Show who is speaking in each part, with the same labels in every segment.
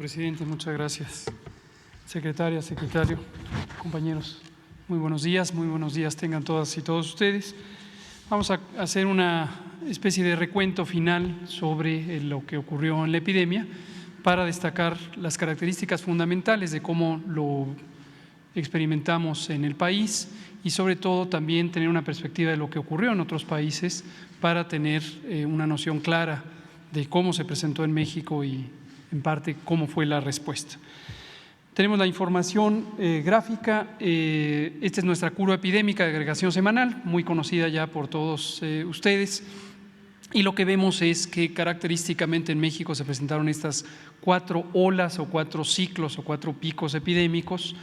Speaker 1: Presidente, muchas gracias. Secretaria, secretario, compañeros, muy buenos días tengan todas y todos ustedes. Vamos a hacer una especie de recuento final sobre lo que ocurrió en la epidemia para destacar las características fundamentales de cómo lo experimentamos en el país y sobre todo también tener una perspectiva de lo que ocurrió en otros países para tener una noción clara de cómo se presentó en México y en parte cómo fue la respuesta. Tenemos la información gráfica. Esta es nuestra curva epidémica de agregación semanal, muy conocida ya por todos ustedes. Y lo que vemos es que característicamente en México se presentaron estas 4 olas o 4 ciclos o 4 picos epidémicos.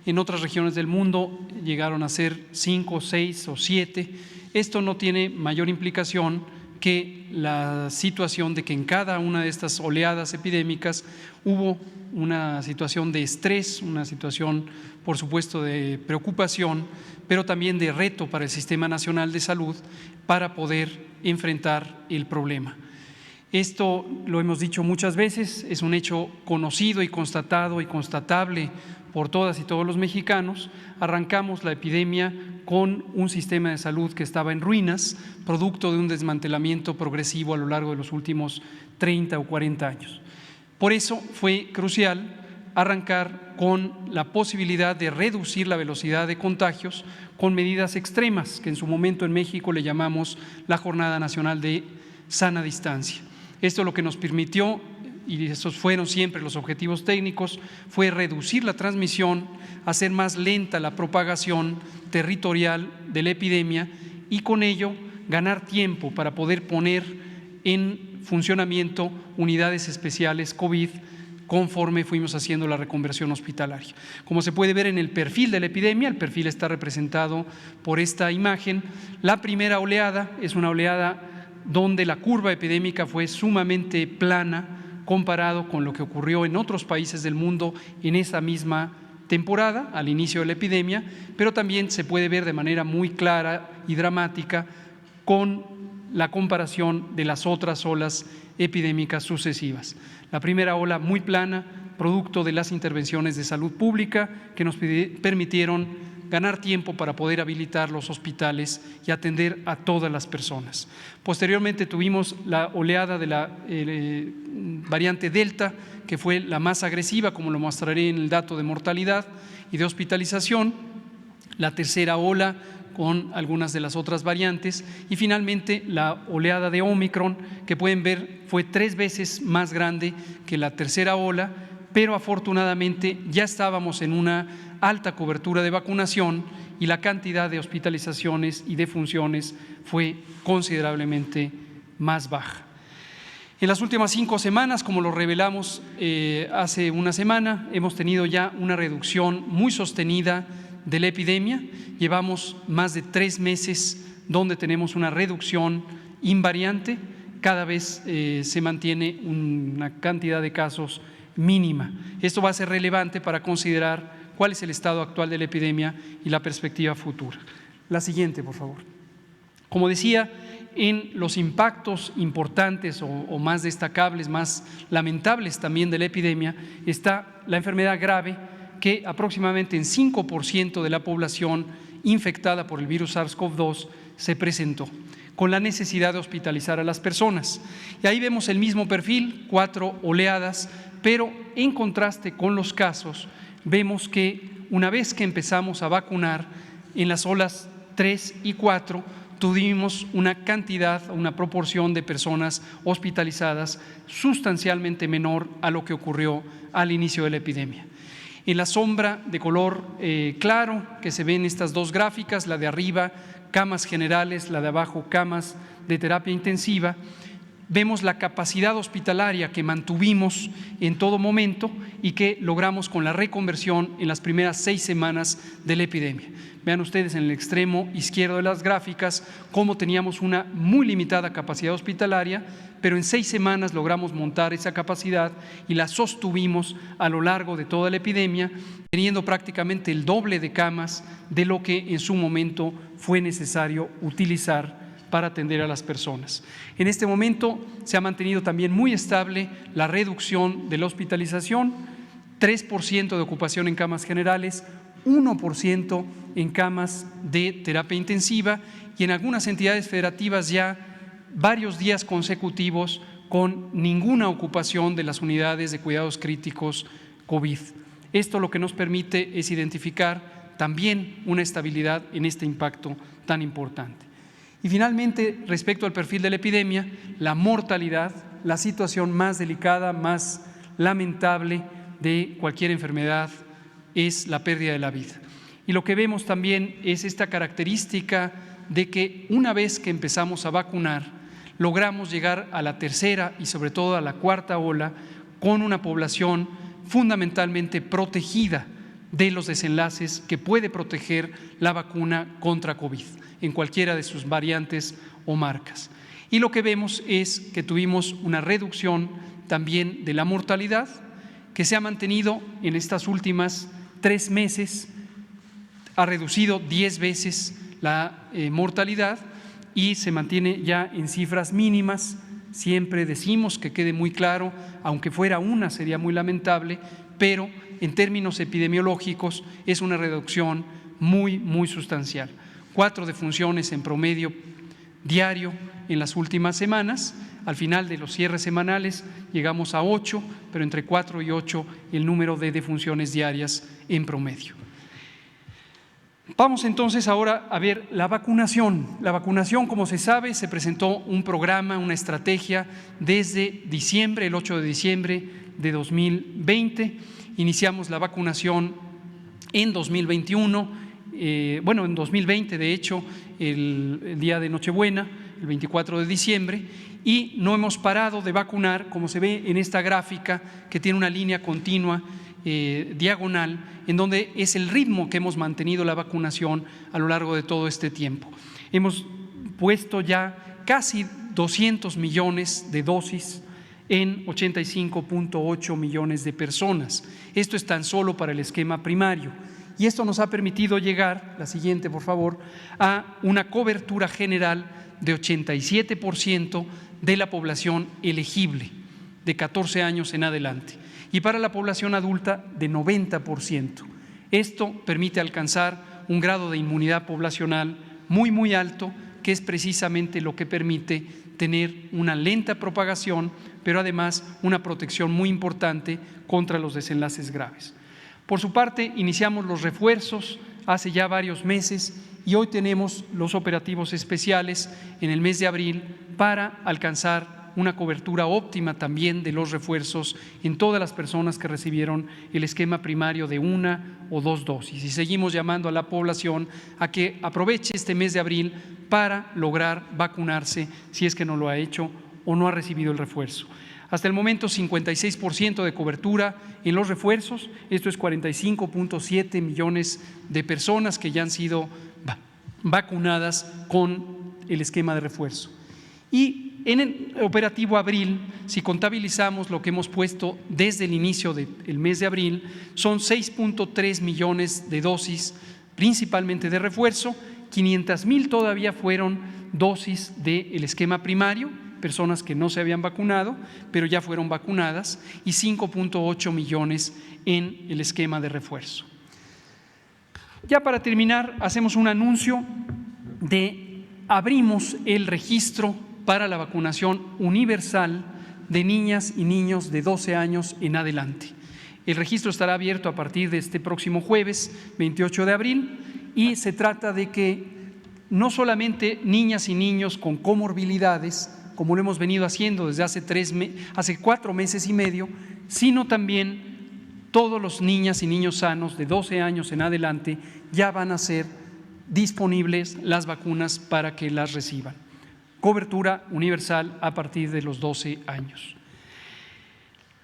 Speaker 1: En otras regiones del mundo llegaron a ser 5, 6 o 7. Esto no tiene mayor implicación que la situación de que en cada una de estas oleadas epidémicas hubo una situación de estrés, una situación, por supuesto, de preocupación, pero también de reto para el Sistema Nacional de Salud para poder enfrentar el problema. Esto lo hemos dicho muchas veces, es un hecho conocido y constatado y constatable por todas y todos los mexicanos. Arrancamos la epidemia con un sistema de salud que estaba en ruinas, producto de un desmantelamiento progresivo a lo largo de los últimos 30 o 40 años. Por eso fue crucial arrancar con la posibilidad de reducir la velocidad de contagios con medidas extremas, que en su momento en México le llamamos la Jornada Nacional de Sana Distancia. Esto lo que nos permitió, y esos fueron siempre los objetivos técnicos, fue reducir la transmisión, hacer más lenta la propagación territorial de la epidemia y con ello ganar tiempo para poder poner en funcionamiento unidades especiales COVID conforme fuimos haciendo la reconversión hospitalaria. Como se puede ver en el perfil de la epidemia, el perfil está representado por esta imagen. La primera oleada es una oleada donde la curva epidémica fue sumamente plana comparado con lo que ocurrió en otros países del mundo en esa misma temporada, al inicio de la epidemia, pero también se puede ver de manera muy clara y dramática con la comparación de las otras olas epidémicas sucesivas. La primera ola muy plana, producto de las intervenciones de salud pública que nos permitieron ganar tiempo para poder habilitar los hospitales y atender a todas las personas. Posteriormente tuvimos la oleada de la variante Delta, que fue la más agresiva, como lo mostraré en el dato de mortalidad y de hospitalización, la tercera ola con algunas de las otras variantes y finalmente la oleada de Omicron, que pueden ver fue 3 veces más grande que la tercera ola, pero afortunadamente ya estábamos en una alta cobertura de vacunación y la cantidad de hospitalizaciones y de funciones fue considerablemente más baja. En las últimas 5 semanas, como lo revelamos hace una semana, hemos tenido ya una reducción muy sostenida de la epidemia. Llevamos más de 3 meses donde tenemos una reducción invariante, cada vez se mantiene una cantidad de casos mínima. Esto va a ser relevante para considerar cuál es el estado actual de la epidemia y la perspectiva futura. La siguiente, por favor. Como decía, en los impactos importantes o más destacables, más lamentables también de la epidemia, está la enfermedad grave, que aproximadamente en 5% de la población infectada por el virus SARS-CoV-2 se presentó, con la necesidad de hospitalizar a las personas. Y ahí vemos el mismo perfil, 4 oleadas, pero en contraste con los casos, vemos que una vez que empezamos a vacunar, en las olas 3 y 4 tuvimos una cantidad, una proporción de personas hospitalizadas sustancialmente menor a lo que ocurrió al inicio de la epidemia. En la sombra de color claro que se ven estas 2 gráficas, la de arriba camas generales, la de abajo camas de terapia intensiva, vemos la capacidad hospitalaria que mantuvimos en todo momento y que logramos con la reconversión en las primeras 6 semanas de la epidemia. Vean ustedes en el extremo izquierdo de las gráficas cómo teníamos una muy limitada capacidad hospitalaria, pero en 6 semanas logramos montar esa capacidad y la sostuvimos a lo largo de toda la epidemia, teniendo prácticamente el doble de camas de lo que en su momento fue necesario utilizar para atender a las personas. En este momento se ha mantenido también muy estable la reducción de la hospitalización, 3% de ocupación en camas generales, 1% en camas de terapia intensiva y en algunas entidades federativas ya varios días consecutivos con ninguna ocupación de las unidades de cuidados críticos COVID. Esto lo que nos permite es identificar también una estabilidad en este impacto tan importante. Y finalmente, respecto al perfil de la epidemia, la mortalidad, la situación más delicada, más lamentable de cualquier enfermedad es la pérdida de la vida. Y lo que vemos también es esta característica de que una vez que empezamos a vacunar, logramos llegar a la tercera y sobre todo a la cuarta ola con una población fundamentalmente protegida de los desenlaces que puede proteger la vacuna contra COVID en cualquiera de sus variantes o marcas. Y lo que vemos es que tuvimos una reducción también de la mortalidad que se ha mantenido en estas últimas 3 meses, ha reducido 10 veces la mortalidad y se mantiene ya en cifras mínimas. Siempre decimos que quede muy claro, aunque fuera una sería muy lamentable, pero en términos epidemiológicos es una reducción muy sustancial. 4 defunciones en promedio diario en las últimas semanas. Al final de los cierres semanales llegamos a 8, pero entre 4 y 8 el número de defunciones diarias en promedio. Vamos entonces ahora a ver la vacunación. La vacunación, como se sabe, se presentó un programa, una estrategia desde diciembre, el 8 de diciembre de 2020. Iniciamos la vacunación en 2021, en 2020 de hecho, el día de Nochebuena, el 24 de diciembre, y no hemos parado de vacunar, como se ve en esta gráfica que tiene una línea continua diagonal, en donde es el ritmo que hemos mantenido la vacunación a lo largo de todo este tiempo. Hemos puesto ya casi 200 millones de dosis en 85.8 millones de personas. Esto es tan solo para el esquema primario. Y esto nos ha permitido llegar, la siguiente por favor, a una cobertura general de 87% de la población elegible de 14 años en adelante y para la población adulta de 90%. Esto permite alcanzar un grado de inmunidad poblacional muy alto, que es precisamente lo que permite tener una lenta propagación, pero además una protección muy importante contra los desenlaces graves. Por su parte, iniciamos los refuerzos hace ya varios meses y hoy tenemos los operativos especiales en el mes de abril para alcanzar una cobertura óptima también de los refuerzos en todas las personas que recibieron el esquema primario de 1 o 2 dosis. Y seguimos llamando a la población a que aproveche este mes de abril para lograr vacunarse si es que no lo ha hecho o no ha recibido el refuerzo. Hasta el momento 56% de cobertura en los refuerzos, esto es 45.7 millones de personas que ya han sido vacunadas con el esquema de refuerzo. Y en el operativo abril, si contabilizamos lo que hemos puesto desde el inicio del mes de abril, son 6.3 millones de dosis, principalmente de refuerzo. 500,000 todavía fueron dosis del esquema primario, personas que no se habían vacunado, pero ya fueron vacunadas, y 5.8 millones en el esquema de refuerzo. Ya para terminar, hacemos un anuncio de abrimos el registro para la vacunación universal de niñas y niños de 12 años en adelante. El registro estará abierto a partir de este próximo jueves, 28 de abril, y se trata de que no solamente niñas y niños con comorbilidades, como lo hemos venido haciendo desde hace 4 meses y medio, sino también todos los niñas y niños sanos de 12 años en adelante ya van a ser disponibles las vacunas para que las reciban. Cobertura universal a partir de los 12 años.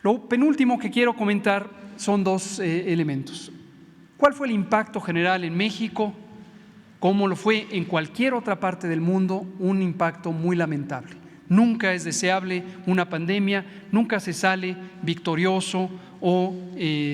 Speaker 1: Lo penúltimo que quiero comentar son 2 elementos. ¿Cuál fue el impacto general en México? Como lo fue en cualquier otra parte del mundo, un impacto muy lamentable. Nunca es deseable una pandemia, nunca se sale victorioso o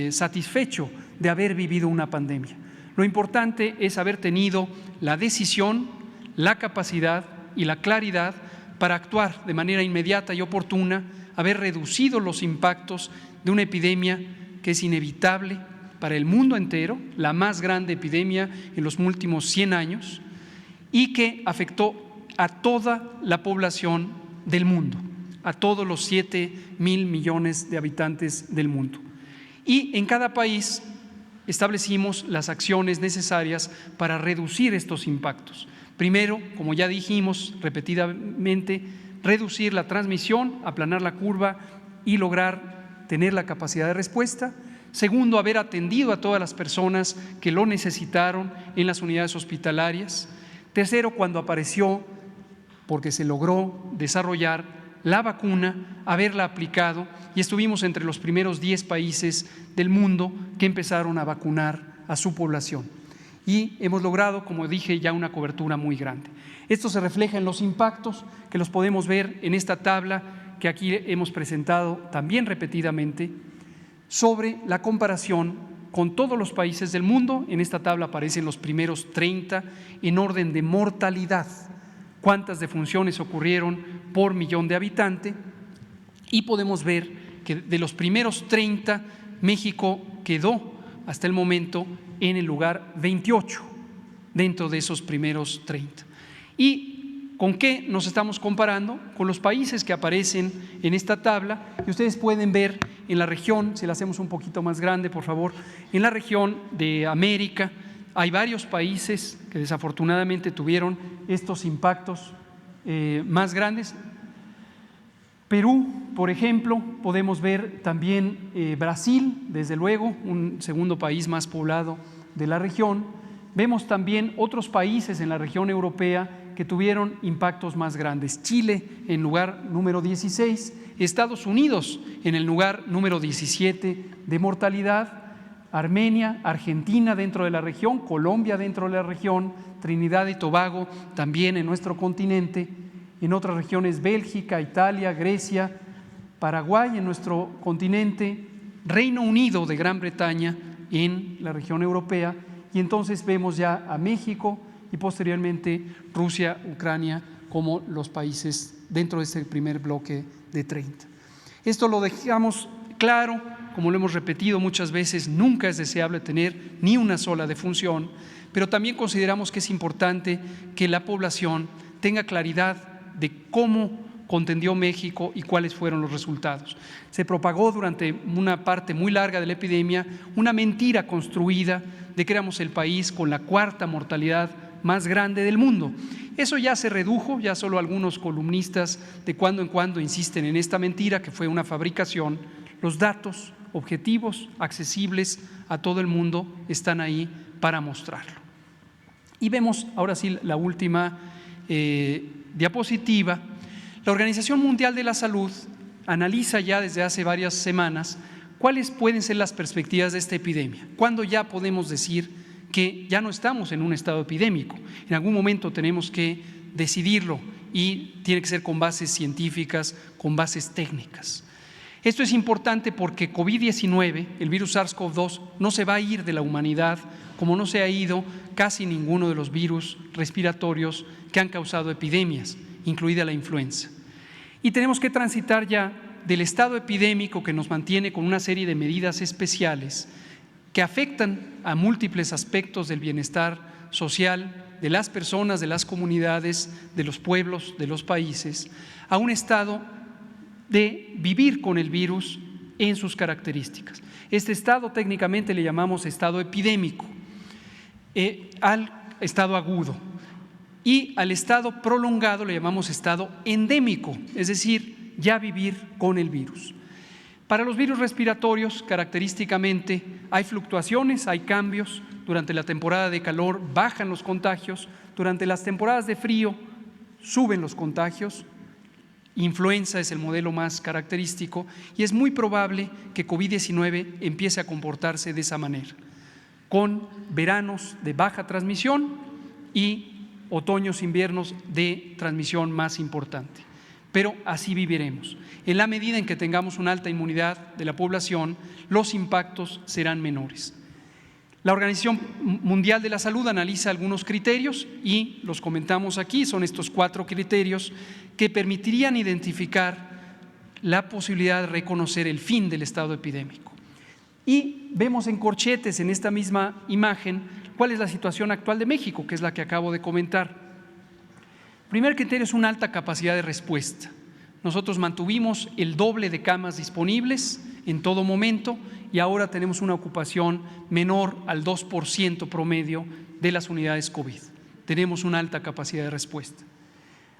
Speaker 1: satisfecho de haber vivido una pandemia. Lo importante es haber tenido la decisión, la capacidad y la claridad para actuar de manera inmediata y oportuna, haber reducido los impactos de una epidemia que es inevitable para el mundo entero, la más grande epidemia en los últimos 100 años, y que afectó a toda la población del mundo, a todos los 7.000 millones de habitantes del mundo. Y en cada país establecimos las acciones necesarias para reducir estos impactos. Primero, como ya dijimos repetidamente, reducir la transmisión, aplanar la curva y lograr tener la capacidad de respuesta. Segundo, haber atendido a todas las personas que lo necesitaron en las unidades hospitalarias. Tercero, cuando apareció, porque se logró desarrollar la vacuna, haberla aplicado, y estuvimos entre los primeros 10 países del mundo que empezaron a vacunar a su población. Y hemos logrado, como dije, ya una cobertura muy grande. Esto se refleja en los impactos, que los podemos ver en esta tabla que aquí hemos presentado también repetidamente, sobre la comparación con todos los países del mundo. En esta tabla aparecen los primeros 30 en orden de mortalidad, cuántas defunciones ocurrieron por millón de habitante, y podemos ver que de los primeros 30, México quedó hasta el momento en el lugar 28 dentro de esos primeros 30. ¿Y con qué nos estamos comparando? Con los países que aparecen en esta tabla, y ustedes pueden ver en la región, si la hacemos un poquito más grande, por favor, en la región de América hay varios países que desafortunadamente tuvieron estos impactos más grandes. Perú, por ejemplo, podemos ver también Brasil, desde luego, un segundo país más poblado de la región. Vemos también otros países en la región europea que tuvieron impactos más grandes. Chile en lugar número 16, Estados Unidos en el lugar número 17 de mortalidad, Armenia, Argentina dentro de la región, Colombia dentro de la región, Trinidad y Tobago también en nuestro continente, en otras regiones Bélgica, Italia, Grecia, Paraguay en nuestro continente, Reino Unido de Gran Bretaña en la región europea, y entonces vemos ya a México y posteriormente Rusia, Ucrania como los países dentro de este primer bloque de 30. Esto lo dejamos claro, como lo hemos repetido muchas veces, nunca es deseable tener ni una sola defunción, pero también consideramos que es importante que la población tenga claridad de cómo contendió México y cuáles fueron los resultados. Se propagó durante una parte muy larga de la epidemia una mentira construida de que éramos el país con la cuarta mortalidad más grande del mundo. Eso ya se redujo, ya solo algunos columnistas de cuando en cuando insisten en esta mentira, que fue una fabricación. Los datos objetivos, accesibles a todo el mundo, están ahí para mostrarlo. Y vemos ahora sí la última diapositiva. La Organización Mundial de la Salud analiza ya desde hace varias semanas cuáles pueden ser las perspectivas de esta epidemia, cuándo ya podemos decir que ya no estamos en un estado epidémico. En algún momento tenemos que decidirlo y tiene que ser con bases científicas, con bases técnicas. Esto es importante porque COVID-19, el virus SARS-CoV-2, no se va a ir de la humanidad como no se ha ido casi ninguno de los virus respiratorios que han causado epidemias, incluida la influenza. Y tenemos que transitar ya del estado epidémico que nos mantiene con una serie de medidas especiales que afectan a múltiples aspectos del bienestar social de las personas, de las comunidades, de los pueblos, de los países, a un estado de vivir con el virus en sus características. Este estado técnicamente le llamamos estado epidémico, al estado agudo, y al estado prolongado le llamamos estado endémico, es decir, ya vivir con el virus. Para los virus respiratorios, característicamente, hay fluctuaciones, hay cambios. Durante la temporada de calor bajan los contagios, durante las temporadas de frío suben los contagios. Influenza es el modelo más característico y es muy probable que COVID-19 empiece a comportarse de esa manera, con veranos de baja transmisión y otoños, inviernos de transmisión más importante. Pero así viviremos. En la medida en que tengamos una alta inmunidad de la población, los impactos serán menores. La Organización Mundial de la Salud analiza algunos criterios y los comentamos aquí. Son estos 4 criterios que permitirían identificar la posibilidad de reconocer el fin del estado epidémico. Y vemos en corchetes en esta misma imagen cuál es la situación actual de México, que es la que acabo de comentar. El primer criterio es una alta capacidad de respuesta. Nosotros mantuvimos el doble de camas disponibles en todo momento y ahora tenemos una ocupación menor al 2% promedio de las unidades COVID. Tenemos una alta capacidad de respuesta.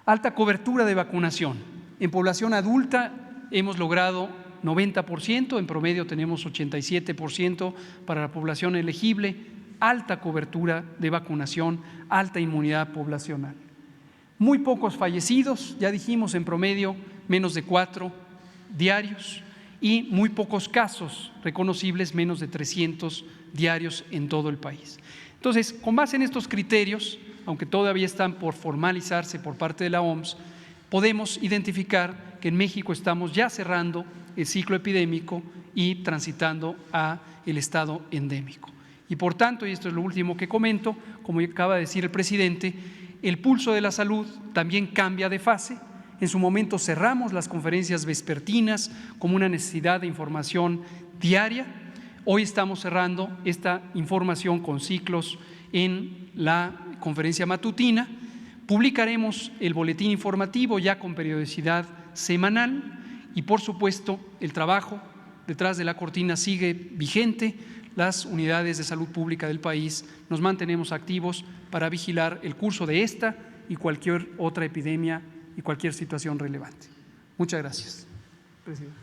Speaker 1: Alta cobertura de vacunación. En población adulta hemos logrado 90%, en promedio tenemos 87% para la población elegible, alta cobertura de vacunación, alta inmunidad poblacional. Muy pocos fallecidos, ya dijimos, en promedio menos de 4 diarios y muy pocos casos reconocibles, menos de 300 diarios en todo el país. Entonces, con base en estos criterios, aunque todavía están por formalizarse por parte de la OMS, podemos identificar que en México estamos ya cerrando el ciclo epidémico y transitando a el estado endémico. Y por tanto, y esto es lo último que comento, como acaba de decir el presidente, el pulso de la salud también cambia de fase. En su momento cerramos las conferencias vespertinas como una necesidad de información diaria. Hoy estamos cerrando esta información con ciclos en la conferencia matutina. Publicaremos el boletín informativo ya con periodicidad semanal y, por supuesto, el trabajo detrás de la cortina sigue vigente. Las unidades de salud pública del país nos mantenemos activos para vigilar el curso de esta y cualquier otra epidemia y cualquier situación relevante. Muchas gracias, presidente.